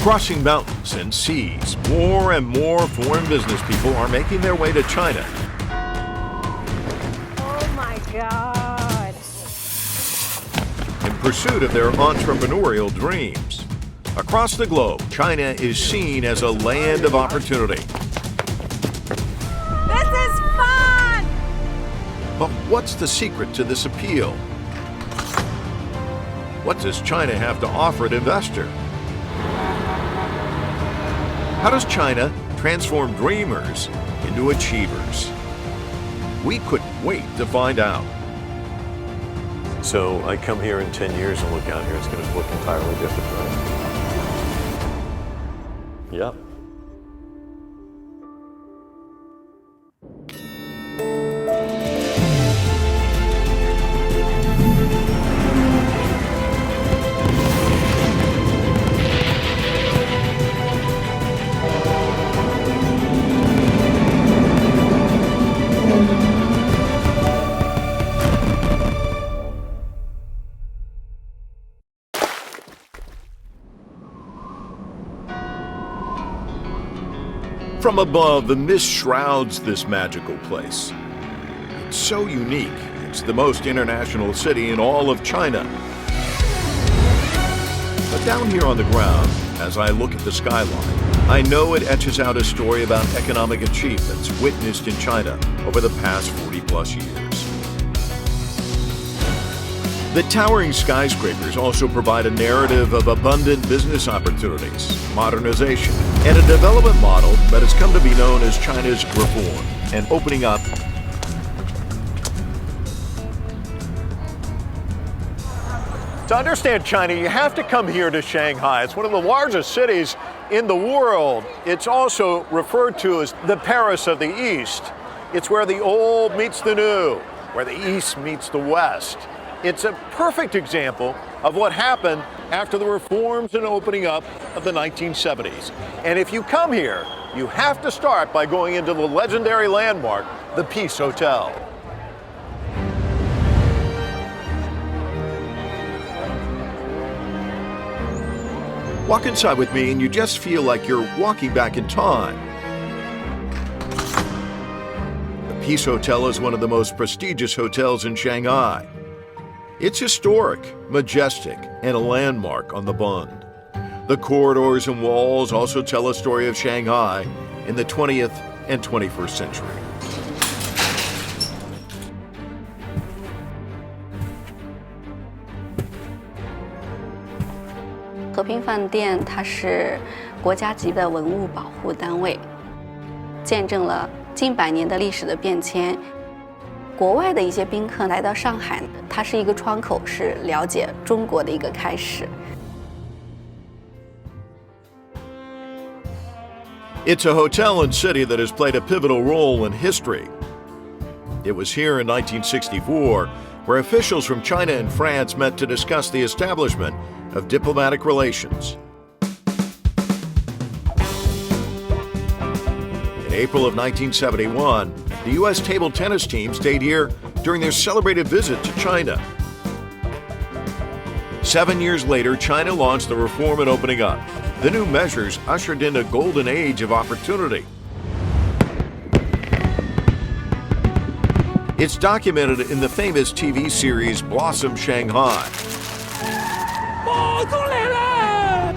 Crossing mountains and seas, more and more foreign business people are making their way to China. Oh my God. In pursuit of their entrepreneurial dreams. Across the globe, China is seen as a land of opportunity. This is fun! But what's the secret to this appeal? What does China have to offer an investor? How does China transform dreamers into achievers? We couldn't wait to find out. So I come here in 10 years and look out here, it's going to look entirely different, right? Yep. From above, the mist shrouds this magical place. It's so unique. It's the most international city in all of China. But down here on the ground, as I look at the skyline, I know it etches out a story about economic achievements witnessed in China over the past 40-plus years. The towering skyscrapers also provide a narrative of abundant business opportunities, modernization, and a development model that has come to be known as China's reform and opening up. To understand China, you have to come here to Shanghai. It's one of the largest cities in the world. It's also referred to as the Paris of the East. It's where the old meets the new, where the East meets the West. It's a perfect example of what happened after the reforms and opening up of the 1970s. And if you come here, you have to start by going into the legendary landmark, the Peace Hotel. Walk inside with me and you just feel like you're walking back in time. The Peace Hotel is one of the most prestigious hotels in Shanghai. It's historic, majestic, and a landmark on the Bund. The corridors and walls also tell a story of Shanghai in the 20th and 21st century.和平饭店它是国家级的文物保护单位，见证了近百年的历史的变迁。国外的一些宾客来到上海，它是一个窗口，是了解中国的一个开始。It's a hotel and city that has played a pivotal role in history. It was here in 1964 where officials from China and France met to discuss the establishment of diplomatic relations. In April of 1971, the U.S. table tennis team stayed here during their celebrated visit to China. 7 years later, China launched the reform and opening up. The new measures ushered in a golden age of opportunity. It's documented in the famous TV series Blossom Shanghai. 爆出来了！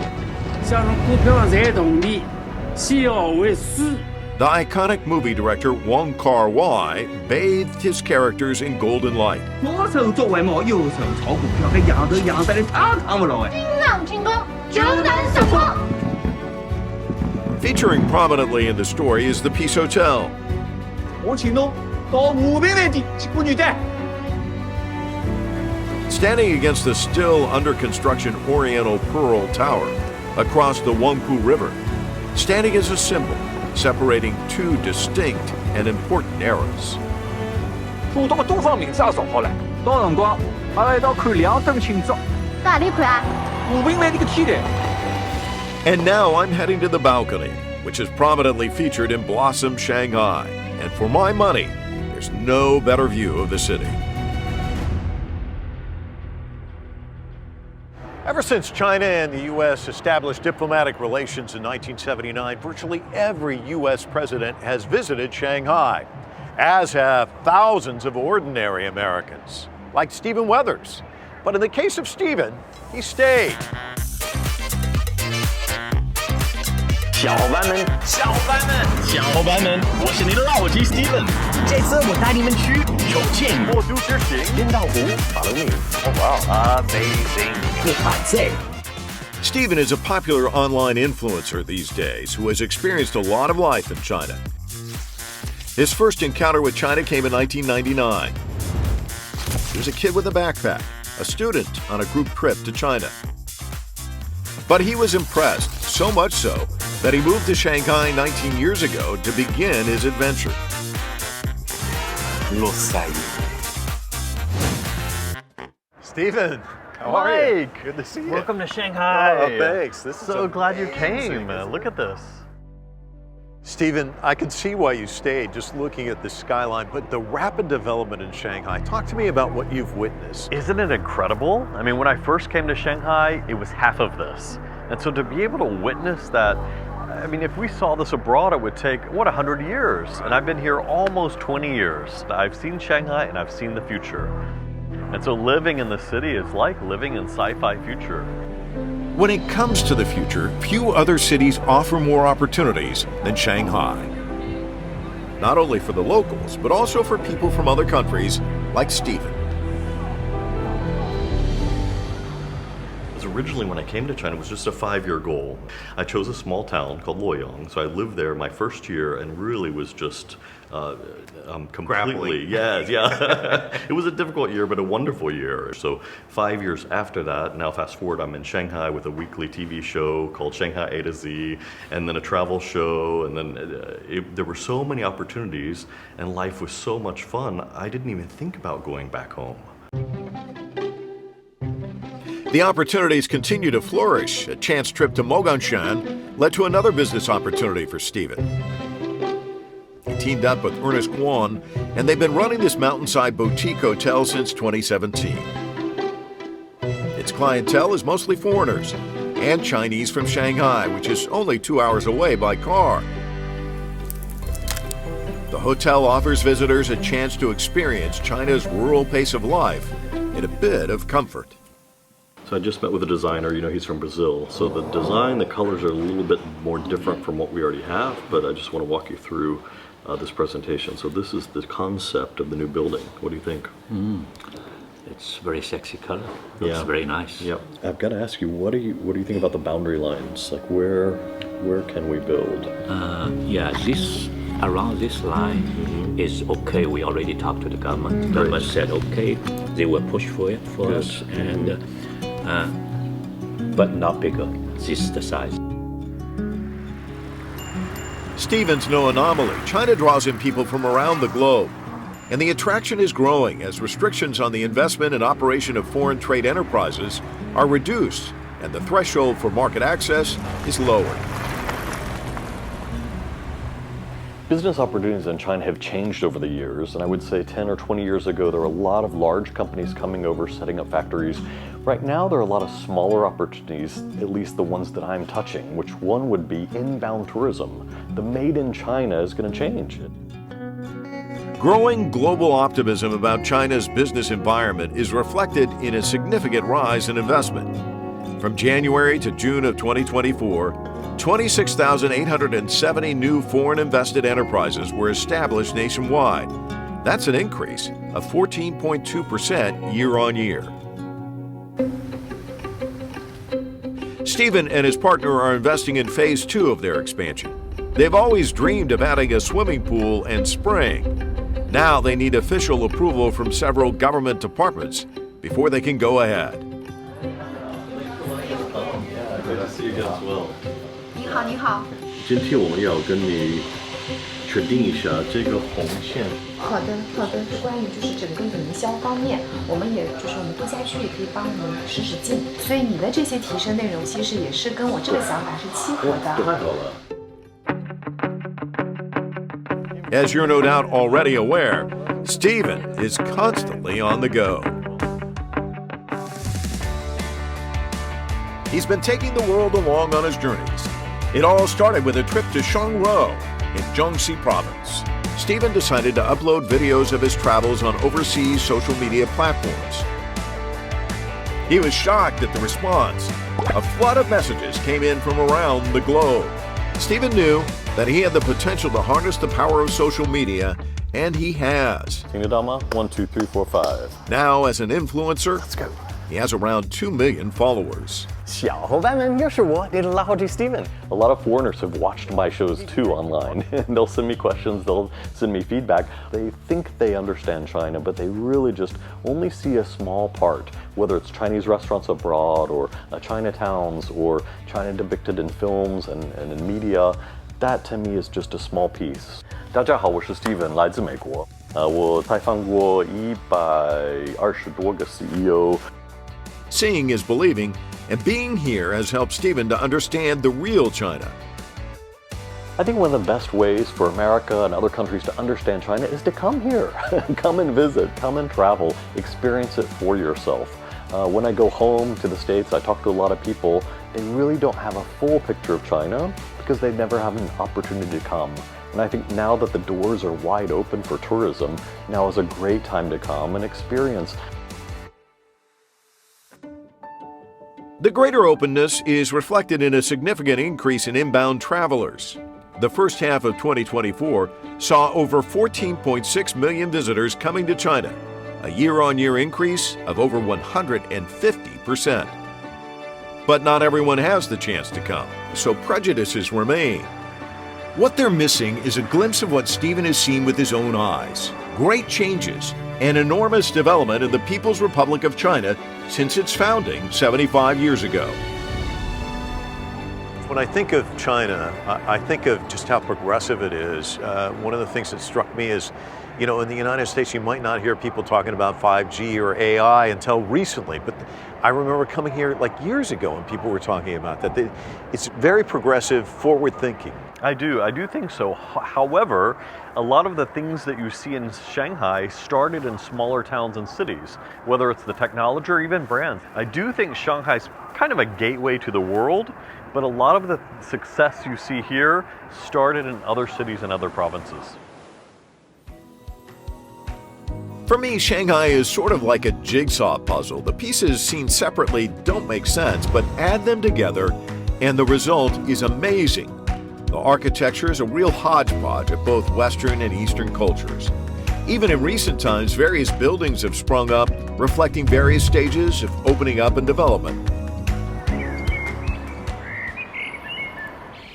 像股票这些东西，需要为师。 The iconic movie director Wong Kar-wai bathed his characters in golden light. 左手做外贸，右手炒股票，这样得样得的堂堂不老哎！新浪军功，久等什么？ Featuring prominently in the story is the Peace Hotel. 我请侬到武平外地去过日子。 Standing against the still under construction Oriental Pearl Tower across the Wangpu River, standing as a symbol separating two distinct and important eras. 普通的东方名字也造好了，到辰光阿拉一道看亮灯庆祝。哪里看啊？武平湾这个天台。 And now I'm heading to the balcony, which is prominently featured in Blossom Shanghai. And for my money, there's no better view of the city. Ever since China and the U.S. established diplomatic relations in 1979, virtually every U.S. president has visited Shanghai, as have thousands of ordinary Americans, like Stephen Weathers. But in the case of Stephen, he stayed. 小伙伴们，小伙伴们，小伙伴们，我是你的老鸡 Steven。这次我带你们去重庆、魔都之行、天道湖、法轮米。Oh wow, amazing！ 和海贼。 Stephen is a popular online influencer these days who has experienced a lot of life in China. His first encounter with China came in 1999. He was a kid with a backpack, a student on a group trip to China. But he was impressed, so much so that he moved to Shanghai 19 years ago to begin his adventure. Stephen, how are you? Good to see you. Welcome to Shanghai. Oh, thanks. This is So glad you amazing, came. isn't Look it? at this. Stephen, I can see why you stayed just looking at the skyline, but the rapid development in Shanghai, talk to me about what you've witnessed. Isn't it incredible? I mean, when I first came to Shanghai, it was half of this. And so to be able to witness that, I mean, if we saw this abroad, it would take, 100 years? And I've been here almost 20 years. I've seen Shanghai and I've seen the future. And so living in the city is like living in sci-fi future. When it comes to the future, few other cities offer more opportunities than Shanghai. Not only for the locals, but also for people from other countries like Stephen. Originally, when I came to China, it was just a 5-year goal. I chose a small town called Luoyang, so I lived there my first year and really was just completely, yeah. It was a difficult year, but a wonderful year. So 5 years after that, now fast forward, I'm in Shanghai with a weekly TV show called Shanghai A to Z, and then a travel show, and then there were so many opportunities, and life was so much fun, I didn't even think about going back home. The opportunities continue to flourish. A chance trip to Moganshan led to another business opportunity for Stephen. He teamed up with Ernest Guan, and they've been running this mountainside boutique hotel since 2017. Its clientele is mostly foreigners and Chinese from Shanghai, which is only 2 hours away by car. The hotel offers visitors a chance to experience China's rural pace of life in a bit of comfort. So I just met with a designer, he's from Brazil. So the design, the colors are a little bit more different from what we already have, but I just want to walk you through this presentation. So this is the concept of the new building. What do you think? It's very sexy color. Looks very nice. Yep. I've got to ask you, what do you think about the boundary lines? Like where can we build? Around this line is okay. We already talked to the government. The government said okay. They will push for it for us, and but not bigger. This is the size. Stephen's no anomaly. China draws in people from around the globe, and the attraction is growing as restrictions on the investment and operation of foreign trade enterprises are reduced and the threshold for market access is lowered. Business opportunities in China have changed over the years, and I would say 10 or 20 years ago there were a lot of large companies coming over, setting up factories. Right now there are a lot of smaller opportunities, at least the ones that I'm touching, which one would be inbound tourism. The made in China is going to change. Growing global optimism about China's business environment is reflected in a significant rise in investment. From January to June of 2024, 26,870 new foreign invested enterprises were established nationwide. That's an increase of 14.2% year on year. Stephen and his partner are investing in phase 2 of their expansion. They've always dreamed of adding a swimming pool and spraying. Now they need official approval from several government departments before they can go ahead. Good to see you guys as well. 你好，你好。今天我们要跟你确定一下这个红线。好的，好的。关于就是整个营销方面，我们也就是我们度假区也可以帮我们使劲。所以你的这些提升内容，其实也是跟我这个想法是契合的。太好了。 As you're no doubt already aware, Stephen is constantly on the go. He's been taking the world along on his journeys. It all started with a trip to Shangro in Jiangxi province. Stephen decided to upload videos of his travels on overseas social media platforms. He was shocked at the response. A flood of messages came in from around the globe. Stephen knew that he had the potential to harness the power of social media, and he has. 听得到吗? 1, 2, 3, 4, 5. Now, as an influencer, Let's go. he has around 2 million followers. 小伙伴们，又是我，你的老伙计 Steven. A lot of foreigners have watched my shows too online, and they'll send me questions, they'll send me feedback. They think they understand China, but they really just only see a small part, whether it's Chinese restaurants abroad or Chinatowns or China depicted in films and in media. That to me is just a small piece. 大家好，我是 Steven， 来自美国。我采访过120多个 CEO. Seeing is believing, and being here has helped Stephen to understand the real China. I think one of the best ways for America and other countries to understand China is to come here. Come and visit, come and travel, experience it for yourself. When I go home to the States, I talk to a lot of people. They really don't have a full picture of China because they've never had an opportunity to come. And I think now that the doors are wide open for tourism, now is a great time to come and experience. The greater openness is reflected in a significant increase in inbound travelers. The first half of 2024 saw over 14.6 million visitors coming to China, a year-on-year increase of over 150%. But not everyone has the chance to come, so prejudices remain. What they're missing is a glimpse of what Stephen has seen with his own eyes. Great changes and enormous development in the People's Republic of China since its founding 75 years ago. When I think of China, I think of just how progressive it is. One of the things that struck me is, you know, in the United States, you might not hear people talking about 5G or AI until recently, but I remember coming here like years ago and people were talking about that. It's very progressive, forward-thinking. I do think so. However, a lot of the things that you see in Shanghai started in smaller towns and cities, whether it's the technology or even brands. I do think Shanghai's kind of a gateway to the world, but a lot of the success you see here started in other cities and other provinces. For me, Shanghai is sort of like a jigsaw puzzle. The pieces seen separately don't make sense, but add them together and the result is amazing. The architecture is a real hodgepodge of both Western and Eastern cultures. Even in recent times, various buildings have sprung up, reflecting various stages of opening up and development.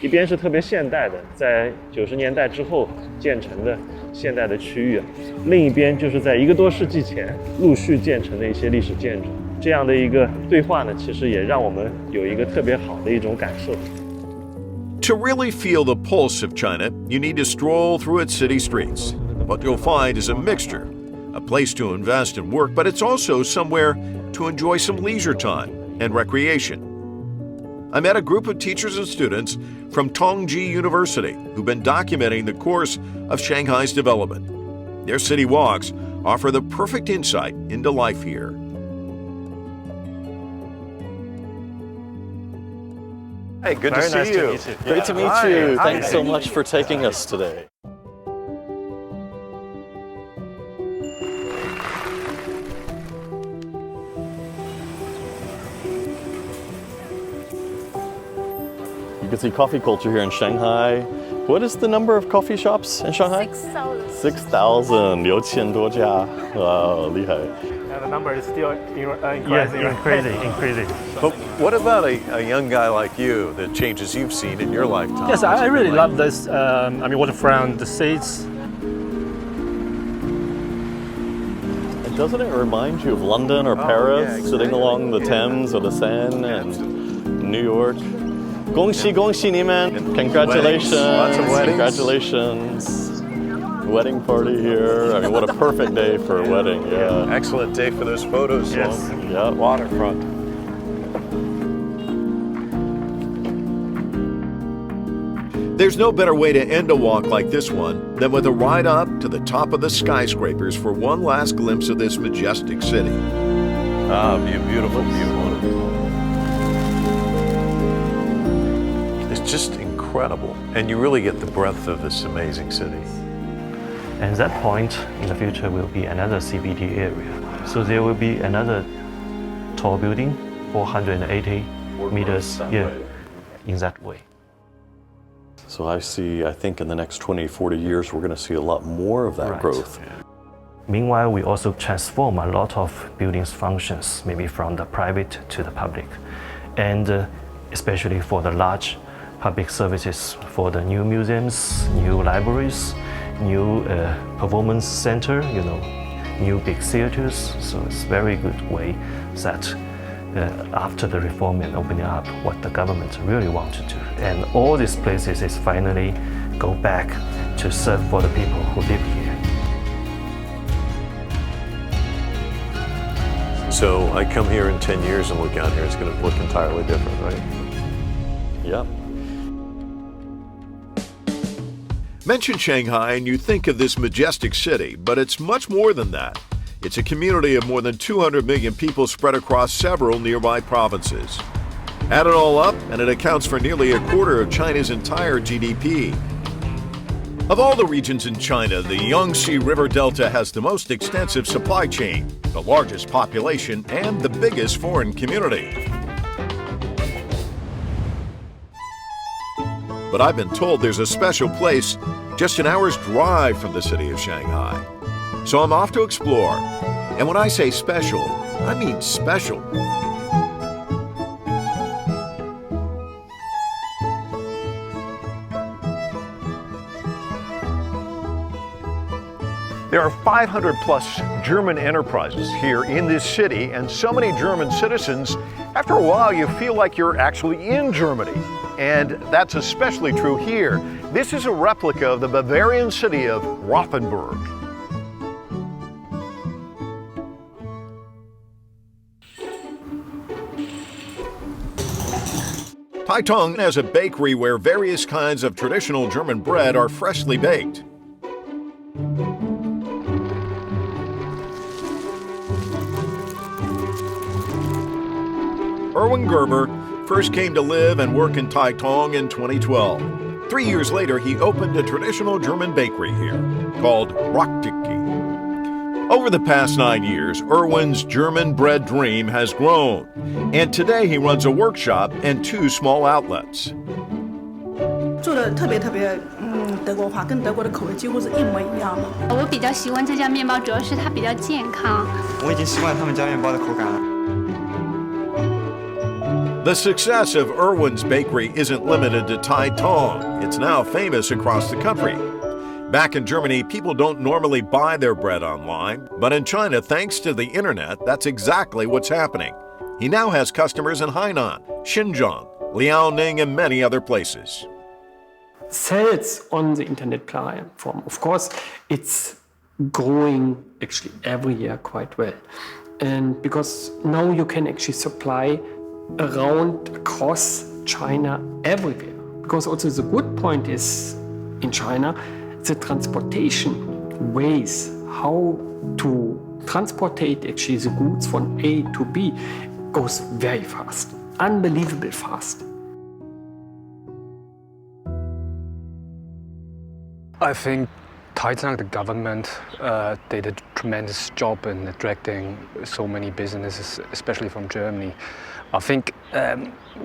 一边是特别现代的，在90年代之后建成的现代的区域，另一边就是在1个多世纪前陆续建成的一些历史建筑。这样的一个对话呢，其实也让我们有一个特别好的一种感受。 To really feel the pulse of China, you need to stroll through its city streets. What you'll find is a mixture, a place to invest and work, but it's also somewhere to enjoy some leisure time and recreation. I met a group of teachers and students from Tongji University who've been documenting the course of Shanghai's development. Their city walks offer the perfect insight into life here. Hey, good Very to see nice you. to meet you. Great to meet Hi. you. Hi. Thanks so much for taking us today. You can see coffee culture here in Shanghai. What is the number of coffee shops in Shanghai? 6,000. 6,000. 6,000多家. Wow, 厉害. And the number is still increasing. But what about a young guy like you, the changes you've seen in your lifetime? Yes, I really love this. I mean, waterfront, the seats. Doesn't it remind you of London or Paris, yeah, exactly. sitting along the Thames or the Seine and New York? 恭喜恭喜你们! Congratulations! Lots of weddings. Congratulations! Wedding party here. I mean, what a perfect day for a wedding. Yeah. Excellent day for those photos. Yes. along the Yep. waterfront. There's no better way to end a walk like this one than with a ride up to the top of the skyscrapers for one last glimpse of this majestic city. Ah, beautiful, beautiful. incredible. And you really get the breadth of this amazing city. And that point in the future will be another CBD area. So there will be another tall building, 480 meters, in that way. So I think in the next 20, 40 years, we're going to see a lot more of that growth. Yeah. Meanwhile, we also transform a lot of buildings' functions, maybe from the private to the public. And especially for the large public services, for the new museums, new libraries, new performance center, new big theaters. So it's a very good way that after the reform and opening up, what the government really want to do. And all these places is finally go back to serve for the people who live here. So I come here in 10 years and look out here, it's going to look entirely different, right? Yeah. Mention Shanghai and you think of this majestic city, but it's much more than that. It's a community of more than 200 million people spread across several nearby provinces. Add it all up, and it accounts for nearly a quarter of China's entire GDP. Of all the regions in China, the Yangtze River Delta has the most extensive supply chain, the largest population, and the biggest foreign community. But I've been told there's a special place just an hour's drive from the city of Shanghai. So I'm off to explore. And when I say special, I mean special. There are 500 plus German enterprises here in this city, and so many German citizens, after a while you feel like you're actually in Germany. And that's especially true here. This is a replica of the Bavarian city of Rothenburg. Taitong has a bakery where various kinds of traditional German bread are freshly baked. Erwin Gerber first came to live and work in Taitong in 2012. 3 years later, he opened a traditional German bakery here called Rocktiki. Over the past 9 years, Erwin's German bread dream has grown, and today he runs a workshop and 2 small outlets. 做的特别德国化，跟德国的口味几乎是一模一样的。我比较喜欢这家面包，主要是它比较健康。我已经习惯他们家面包的口感了。 The success of Erwin's Bakery isn't limited to Taitong. It's now famous across the country. Back in Germany, people don't normally buy their bread online, but in China, thanks to the internet, that's exactly what's happening. He now has customers in Hainan, Xinjiang, Liaoning, and many other places. Sales on the internet platform, of course, it's growing actually every year quite well. And because now you can actually supply around across China everywhere. Because also the good point is in China, the transportation ways, how to transportate actually the goods from A to B goes very fast, unbelievably fast. I think Taitong, the government, did a tremendous job in attracting so many businesses, especially from Germany. I think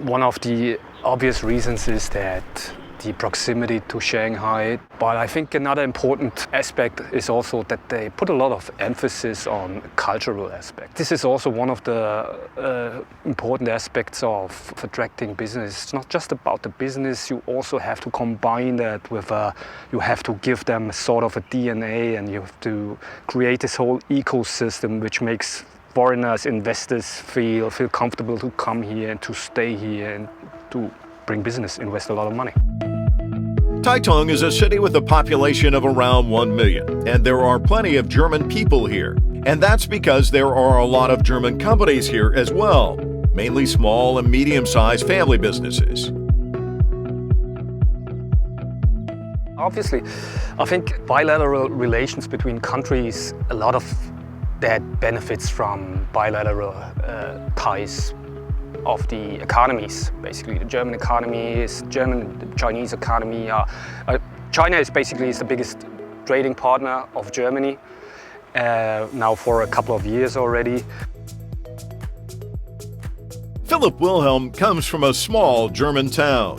one of the obvious reasons is that the proximity to Shanghai, but I think another important aspect is also that they put a lot of emphasis on cultural aspects. This is also one of the important aspects of attracting business. It's not just about the business, you also have to combine that with, you have to give them sort of a DNA, and you have to create this whole ecosystem which makes foreigners, investors feel comfortable to come here and to stay here and to bring business, invest a lot of money. Taitong is a city with a population of around 1 million, and there are plenty of German people here. And that's because there are a lot of German companies here as well, mainly small and medium-sized family businesses. Obviously, I think bilateral relations between countries, a lot of that benefits from bilateral ties of the economies. Basically, the German economy is the Chinese economy. China is basically the biggest trading partner of Germany now for a couple of years already. Philipp Wilhelm comes from a small German town.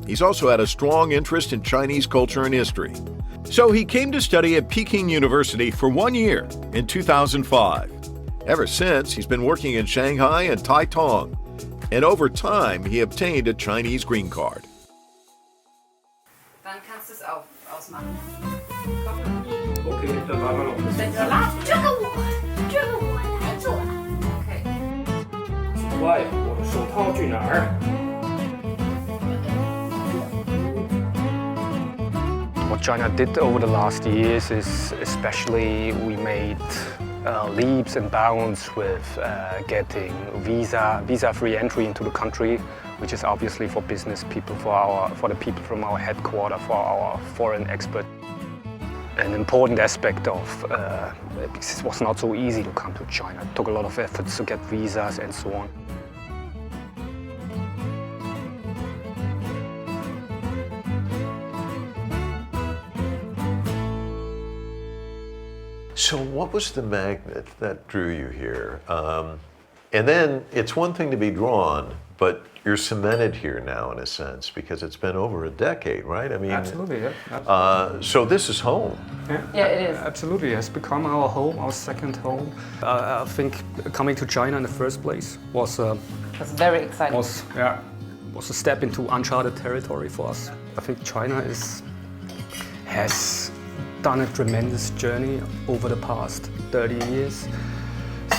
He's also had a strong interest in Chinese culture and history. So he came to study at Peking University for 1 year in 2005. Ever since, he's been working in Shanghai and Taitung. And over time, he obtained a Chinese green card. Dann kannst du es auch ausmachen. Okay, dann warten wir noch ein bisschen. 喂，我的手套去哪儿？ What China did over the last years is especially we made leaps and bounds with getting visa-free entry into the country, which is obviously for business people, for the people from our headquarters, for our foreign expert. An important aspect of because it was not so easy to come to China. It took a lot of efforts to get visas and so on. So what was the magnet that drew you here? And then it's one thing to be drawn, but you're cemented here now in a sense because it's been over a decade, right? I mean, absolutely, yeah. Absolutely. So this is home. Yeah, it is. Absolutely, it has become our home, our second home. I think coming to China in the first place was very exciting. Was a step into uncharted territory for us. I think China has done a tremendous journey over the past 30 years.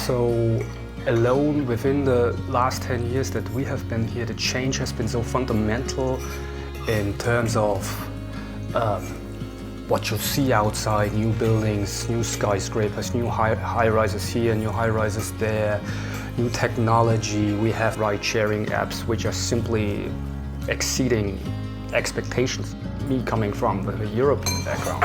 So alone within the last 10 years that we have been here, the change has been so fundamental in terms of what you see outside, new buildings, new skyscrapers, new high-rises here, new high-rises there, new technology. We have ride-sharing apps which are simply exceeding expectations. Me coming from a European background.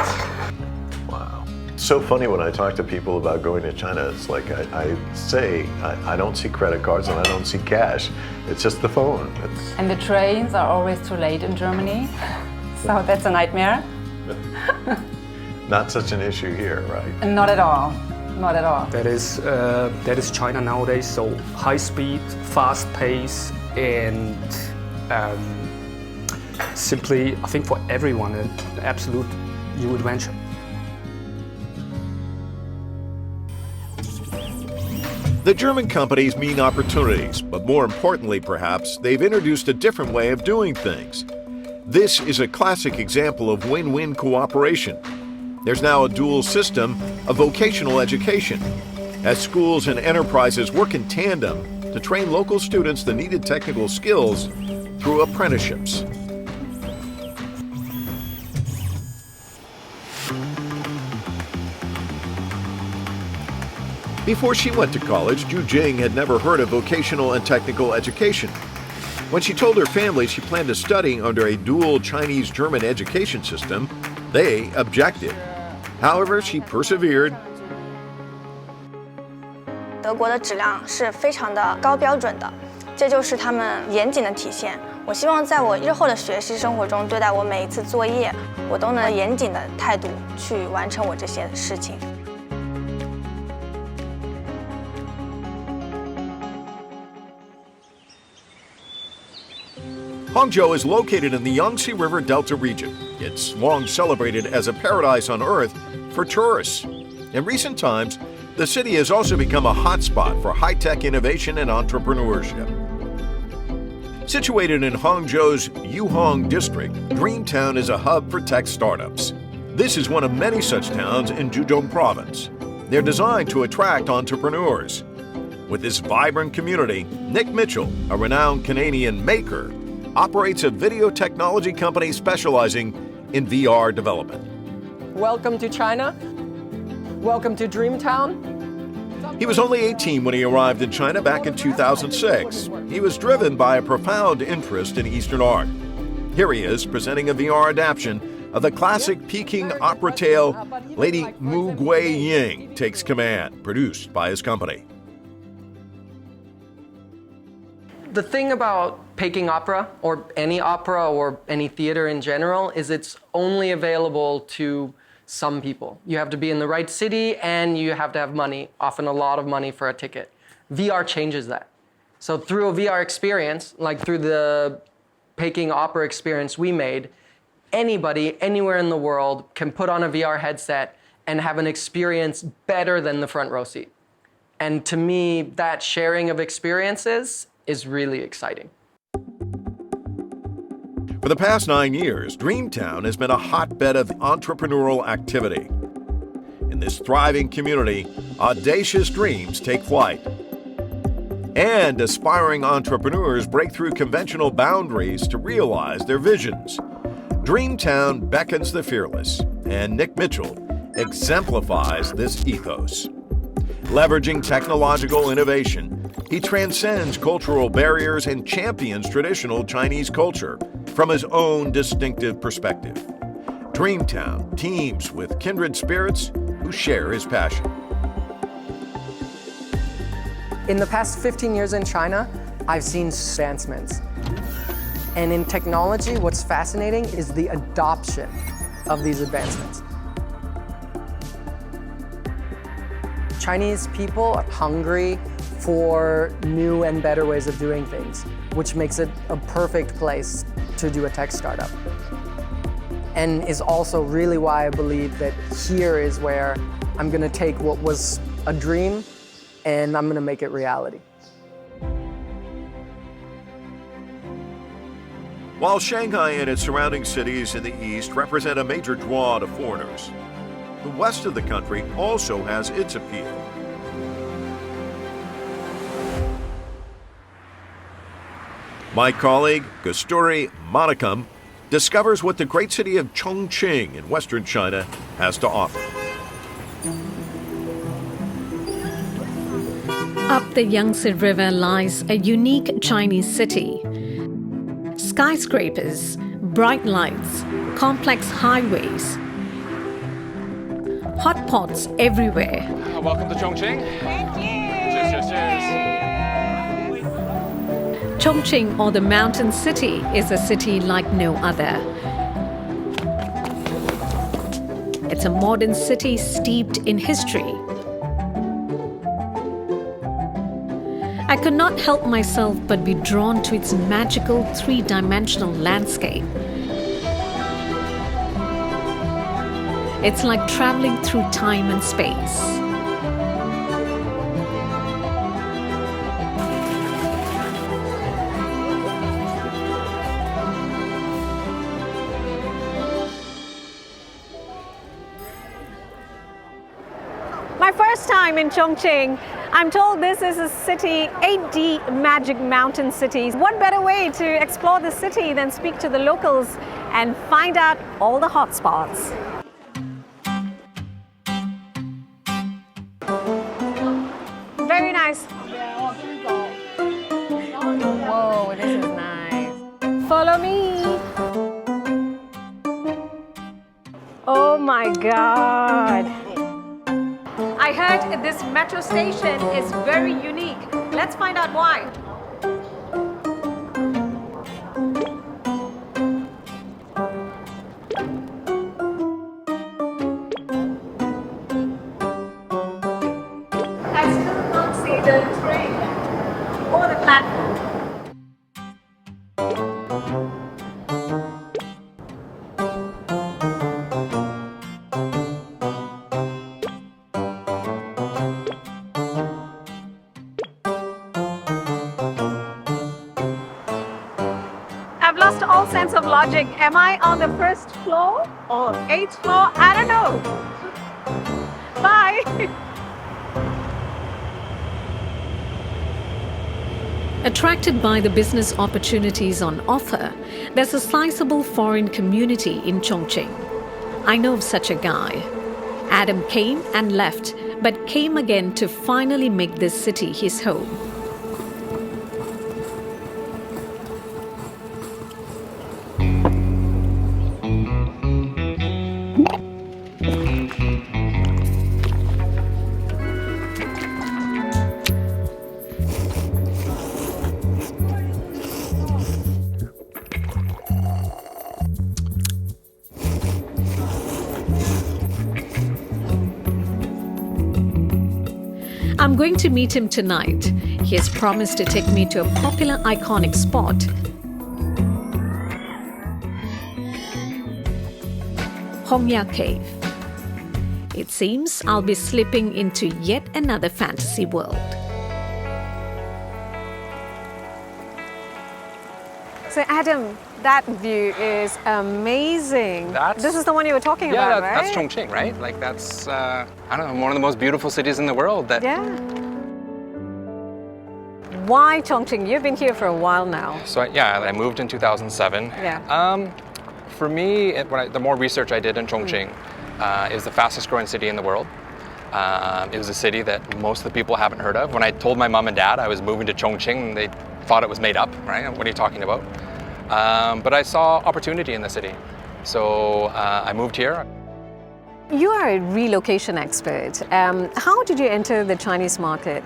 Wow. It's so funny when I talk to people about going to China. It's like I say, I don't see credit cards and I don't see cash. It's just the phone. And the trains are always too late in Germany. So that's a nightmare. Not such an issue here, right? Not at all. Not at all. That is China nowadays. So high speed, fast pace, and simply, I think for everyone, an absolute new adventure. The German companies mean opportunities, but more importantly, perhaps, they've introduced a different way of doing things. This is a classic example of win-win cooperation. There's now a dual system of vocational education, as schools and enterprises work in tandem to train local students the needed technical skills through apprenticeships. Before she went to college, Ju Jing had never heard of vocational and technical education. When she told her family she planned to study under a dual Chinese-German education system, they objected. However, she persevered. 德国的质量是非常的高标准的，这就是他们严谨的体现。我希望在我日后的学习生活中，对待我每一次作业，我都能严谨的态度去完成我这些事情。 Hangzhou is located in the Yangtze River Delta region. It's long celebrated as a paradise on earth for tourists. In recent times, the city has also become a hotspot for high-tech innovation and entrepreneurship. Situated in Hangzhou's Yuhong district, Dreamtown is a hub for tech startups. This is one of many such towns in Zhejiang province. They're designed to attract entrepreneurs. With this vibrant community, Nick Mitchell, a renowned Canadian maker, operates a video technology company specializing in VR development. Welcome to China. Welcome to Dreamtown. He was only 18 when he arrived in China back in 2006. He was driven by a profound interest in Eastern art. Here he is presenting a VR adaptation of the classic Peking opera tale Lady Mu Gui Ying Takes Command, produced by his company. The thing about Peking Opera, or any theater in general, is it's only available to some people. You have to be in the right city and you have to have money, often a lot of money for a ticket. VR changes that. So through a VR experience, like through the Peking Opera experience we made, anybody, anywhere in the world can put on a VR headset and have an experience better than the front row seat. And to me, that sharing of experiences is really exciting. For the past 9 years, Dreamtown has been a hotbed of entrepreneurial activity. In this thriving community, audacious dreams take flight. And aspiring entrepreneurs break through conventional boundaries to realize their visions. Dreamtown beckons the fearless, and Nick Mitchell exemplifies this ethos. Leveraging technological innovation, he transcends cultural barriers and champions traditional Chinese culture from his own distinctive perspective. Dreamtown teams with kindred spirits who share his passion. In the past 15 years in China, I've seen advancements. And in technology, what's fascinating is the adoption of these advancements. Chinese people are hungry for new and better ways of doing things, which makes it a perfect place to do a tech startup. And is also really why I believe that here is where I'm going to take what was a dream and I'm going to make it reality. While Shanghai and its surrounding cities in the east represent a major draw to foreigners, the west of the country also has its appeal. My colleague, Kasturi Manikam, discovers what the great city of Chongqing in western China has to offer. Up the Yangtze River lies a unique Chinese city. Skyscrapers, bright lights, complex highways, hot pots everywhere. Welcome to Chongqing. Thank you. Cheers, cheers, cheers. Chongqing, or the Mountain City, is a city like no other. It's a modern city steeped in history. I could not help myself but be drawn to its magical three-dimensional landscape. It's like traveling through time and space. My first time in Chongqing. I'm told this is a city, 8D magic mountain cities. What better way to explore the city than speak to the locals and find out all the hot spots? Very nice. Whoa, this is nice. Follow me. Oh my God. I heard this metro station is very unique. Let's find out why. I still can't see the train or the platform. I've lost all sense of logic. Am I on the first floor or 8th floor? I don't know. Bye. Attracted by the business opportunities on offer, there's a sizable foreign community in Chongqing. I know of such a guy. Adam came and left, but came again to finally make this city his home. I'm going to meet him tonight. He has promised to take me to a popular iconic spot. Hongya Cave. It seems I'll be slipping into yet another fantasy world. So Adam, that view is amazing. This is the one you were talking about, right? That's Chongqing, right? Like that's, I don't know, one of the most beautiful cities in the world. Yeah. Why Chongqing? You've been here for a while now. So I moved in 2007. Yeah. For me, the more research I did in Chongqing, it was the fastest growing city in the world. It was a city that most of the people haven't heard of. When I told my mom and dad I was moving to Chongqing, they thought it was made up, right? What are you talking about? But I saw opportunity in the city. So I moved here. You are a relocation expert. How did you enter the Chinese market?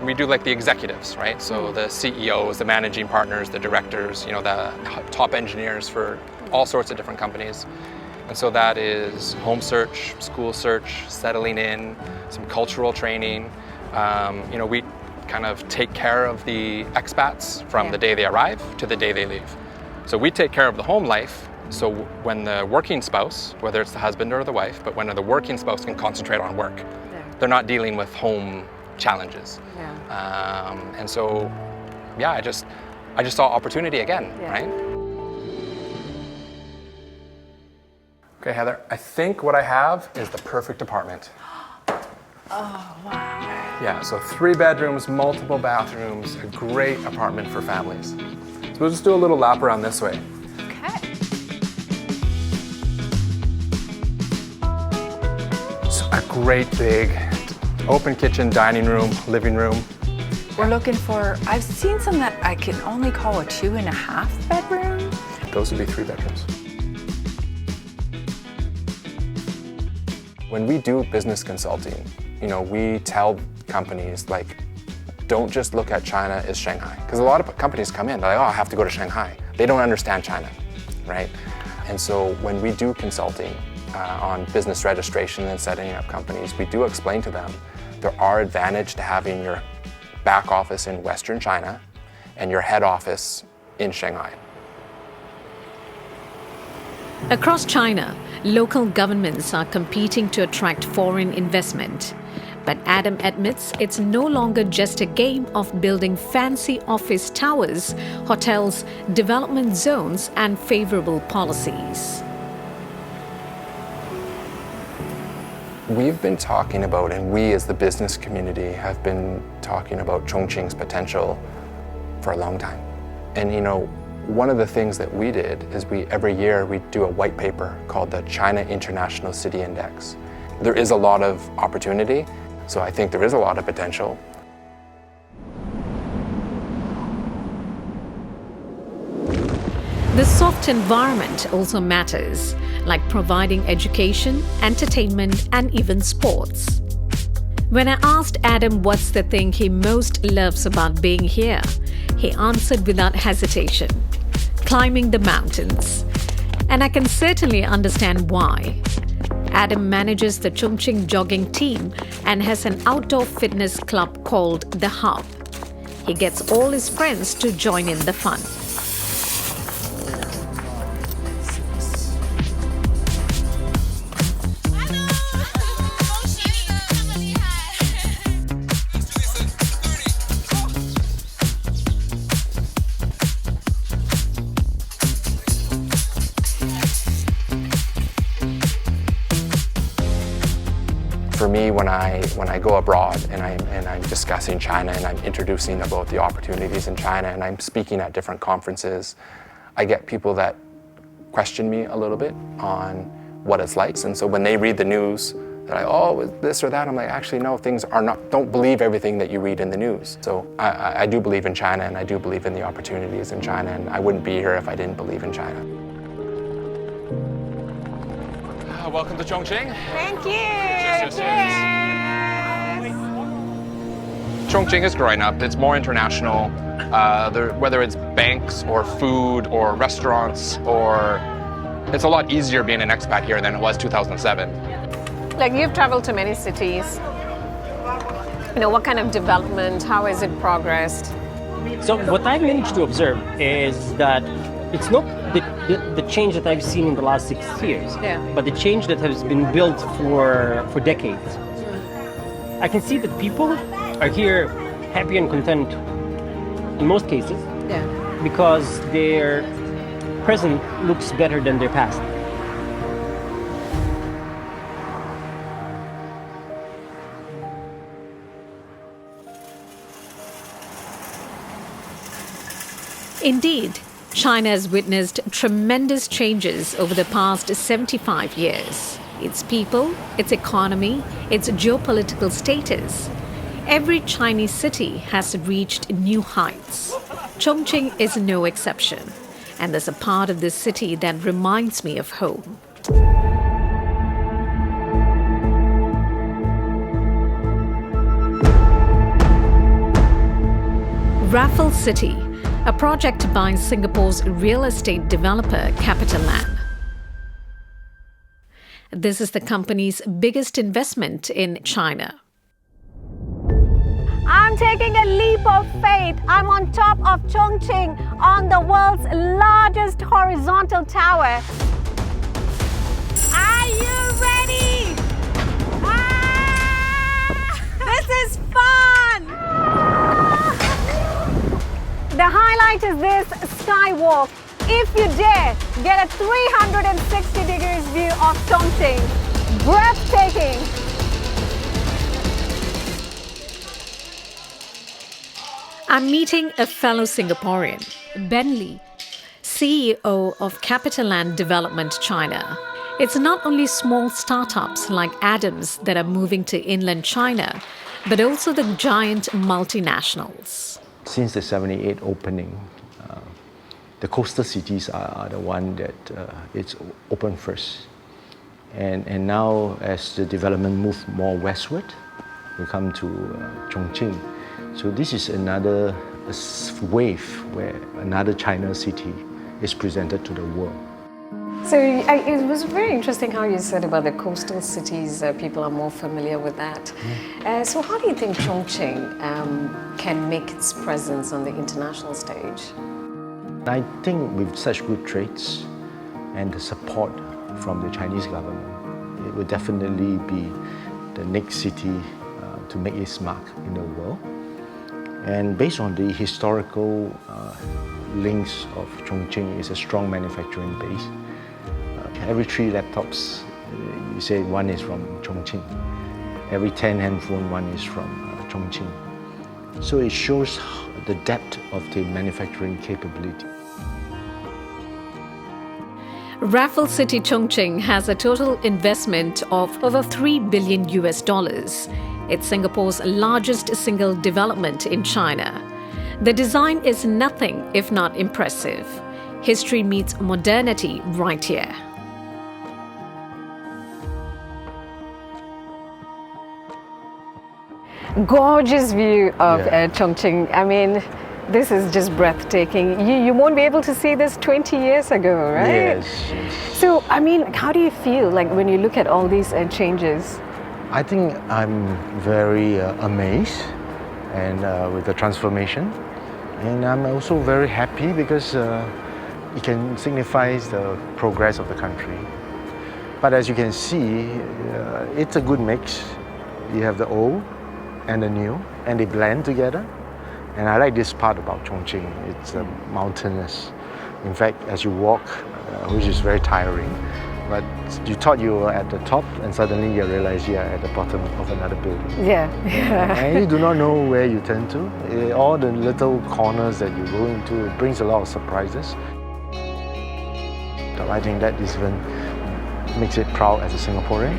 We do like the executives, right? So the CEOs, the managing partners, the directors, you know, the top engineers for all sorts of different companies. And so that is home search, school search, settling in, some cultural training. You know, we kind of take care of the expats from the day they arrive to the day they leave. So we take care of the home life. So when the working spouse, whether it's the husband or the wife, but when the working spouse can concentrate on work, they're not dealing with home challenges. And so, yeah, I just saw opportunity again, right? Okay, Heather, I think what I have is the perfect apartment. Oh, wow. Yeah, so 3 bedrooms, multiple bathrooms, a great apartment for families. So we'll just do a little lap around this way. Okay. So a great big open kitchen, dining room, living room. We're looking for, I've seen some that I can only call a 2.5 bedroom. Those would be 3 bedrooms. When we do business consulting, you know, we tell companies like, don't just look at China as Shanghai. Because a lot of companies come in, they're like, oh, I have to go to Shanghai. They don't understand China, right? And so when we do consulting on business registration and setting up companies, we do explain to them there are advantages to having your back office in Western China and your head office in Shanghai. Across China, local governments are competing to attract foreign investment. But Adam admits it's no longer just a game of building fancy office towers, hotels, development zones, and favorable policies. We've been talking about, and we as the business community have been talking about Chongqing's potential for a long time. And you know, one of the things that we did is every year we do a white paper called the China International City Index. There is a lot of opportunity, so I think there is a lot of potential. The soft environment also matters, like providing education, entertainment, and even sports. When I asked Adam what's the thing he most loves about being here, he answered without hesitation: climbing the mountains. And I can certainly understand why. Adam manages the Chongqing jogging team and has an outdoor fitness club called The Hub. He gets all his friends to join in the fun. For me, when I go abroad and I'm discussing China and I'm introducing about the opportunities in China and I'm speaking at different conferences, I get people that question me a little bit on what it's like. And so when they read the news, they're like, oh, this or that. I'm like, actually, no, things are not, don't believe everything that you read in the news. So I do believe in China and I do believe in the opportunities in China, and I wouldn't be here if I didn't believe in China. Welcome to Chongqing. Thank you. Chongqing is growing up. It's more international. Whether it's banks or food or restaurants, or it's a lot easier being an expat here than it was 2007. Like, you've traveled to many cities. What kind of development? How has it progressed? So what I've managed to observe is that it's not the change that I've seen in the last 6 years, but the change that has been built for decades. I can see that people are here happy and content in most cases because their present looks better than their past. Indeed, China has witnessed tremendous changes over the past 75 years. Its people, its economy, its geopolitical status. Every Chinese city has reached new heights. Chongqing is no exception, and there's a part of this city that reminds me of home. Raffles City, a project by Singapore's real estate developer CapitaLand. This is the company's biggest investment in China. I'm taking a leap of faith. I'm on top of Chongqing on the world's largest horizontal tower. Are you ready? This is fun! The highlight is this skywalk. If you dare, get a 360 degrees view of Chongqing. Breathtaking. I'm meeting a fellow Singaporean, Ben Lee, CEO of CapitaLand Development China. It's not only small startups like Adams that are moving to inland China, but also the giant multinationals. Since the 78 opening, the coastal cities are the one that it's open first. And now as the development moves more westward, we come to Chongqing. So this is another wave where another China city is presented to the world. So it was very interesting how you said about the coastal cities, people are more familiar with that. So how do you think Chongqing can make its presence on the international stage? I think with such good traits and the support from the Chinese government, it will definitely be the next city to make its mark in the world. And based on the historical links of Chongqing, it's a strong manufacturing base. Every 3 laptops, you say one is from Chongqing. Every 10 handphone, one is from Chongqing. So it shows the depth of the manufacturing capability. Raffles City Chongqing has a total investment of over $3 billion. It's Singapore's largest single development in China. The design is nothing if not impressive. History meets modernity right here. Gorgeous view of Chongqing. I mean, this is just breathtaking. You won't be able to see this 20 years ago, right? Yes. So, I mean, how do you feel like when you look at all these changes? I think I'm very amazed and with the transformation. And I'm also very happy because it can signify the progress of the country. But as you can see, it's a good mix. You have the old and the new, and they blend together. And I like this part about Chongqing. It's mountainous. In fact, as you walk, which is very tiring, but you thought you were at the top, and suddenly you realize you're at the bottom of another building. Yeah. And you do not know where you turn to. All the little corners that you go into, it brings a lot of surprises. So I think that even makes it proud as a Singaporean,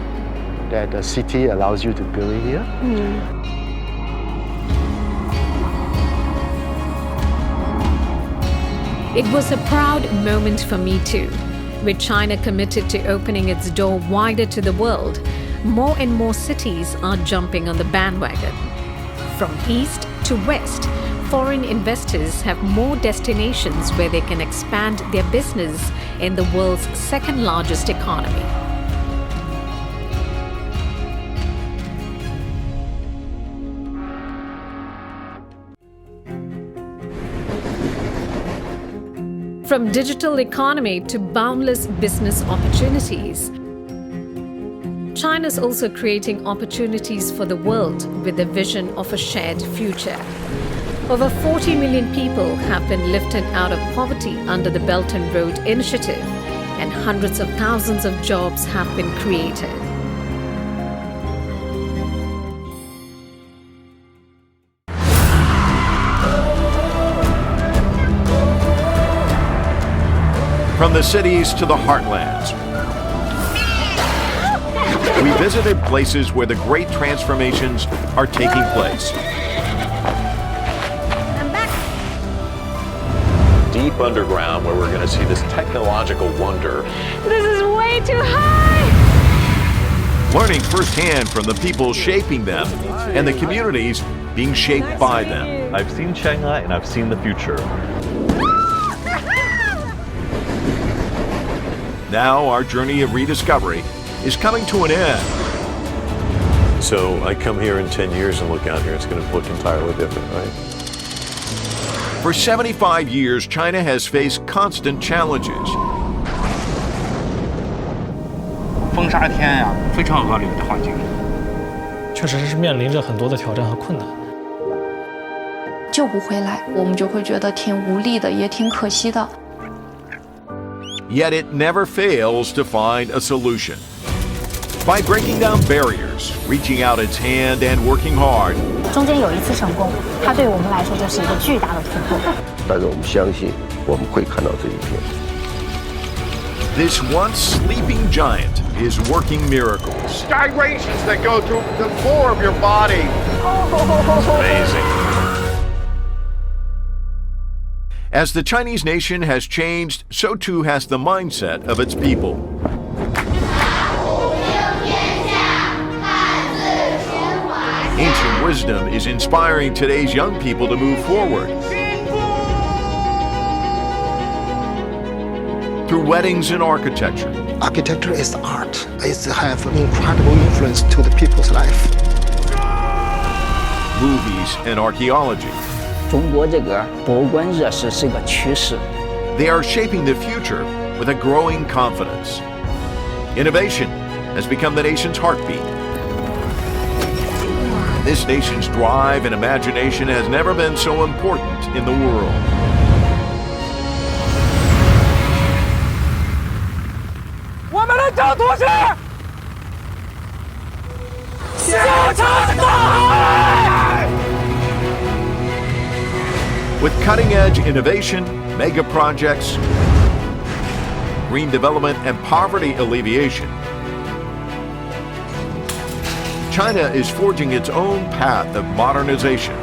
that the city allows you to build here. It was a proud moment for me too. With China committed to opening its door wider to the world, more and more cities are jumping on the bandwagon. From east to west, foreign investors have more destinations where they can expand their business in the world's second largest economy. From digital economy to boundless business opportunities, China is also creating opportunities for the world with a vision of a shared future. Over 40 million people have been lifted out of poverty under the Belt and Road Initiative, and hundreds of thousands of jobs have been created. From the cities to the heartlands, we visited places where the great transformations are taking place. Deep underground, where we're going to see this technological wonder. This is way too high! Learning firsthand from the people shaping them and the communities being shaped by them. I've seen Shanghai and I've seen the future. Now our journey of rediscovery is coming to an end. So I come here in 10 years and look out here, it's going to look entirely different, right? For 75 years, China has faced constant challenges. 风沙天呀，非常恶劣的环境。确实是面临着很多的挑战和困难。救不回来，我们就会觉得挺无力的，也挺可惜的。 Yet it never fails to find a solution. By breaking down barriers, reaching out its hand and working hard. 中间有一次成功，它对我们来说就是一个巨大的突破。但是我们相信，我们会看到这一天。 This once sleeping giant is working miracles. Gyrations that go through the floor of your body. It's amazing. As the Chinese nation has changed, so too has the mindset of its people. Ancient wisdom is inspiring today's young people to move forward. Through weddings and architecture. Architecture is art. It has incredible influence to the people's life. Movies and archaeology. 中国这个博物馆热势是个趋势。 They are shaping the future with a growing confidence. Innovation has become the nation's heartbeat. This nation's drive and imagination has never been so important in the world. With cutting-edge innovation, mega projects, green development, and poverty alleviation, China is forging its own path of modernization.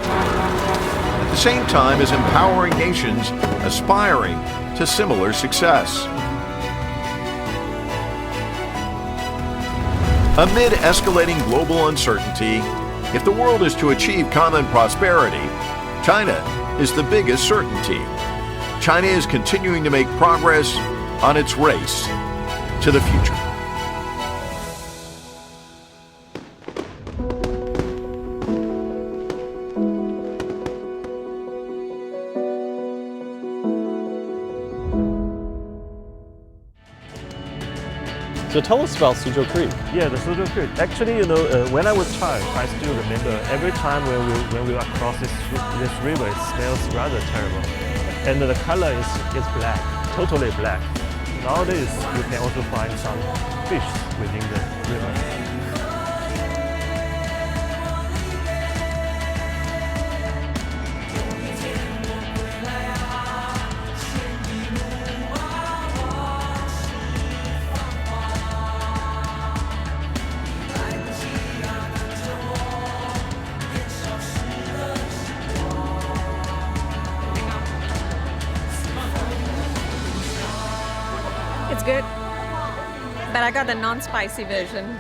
At the same time as empowering nations aspiring to similar success. Amid escalating global uncertainty, if the world is to achieve common prosperity, China is the biggest certainty. China is continuing to make progress on its race to the future. So tell us about Suzhou Creek. Yeah, the Suzhou Creek. Actually, when I was a child, I still remember every time when we cross this river, it smells rather terrible, and the color is black, totally black. Nowadays, you can also find some fish within the river. It's good, but I got the non-spicy version.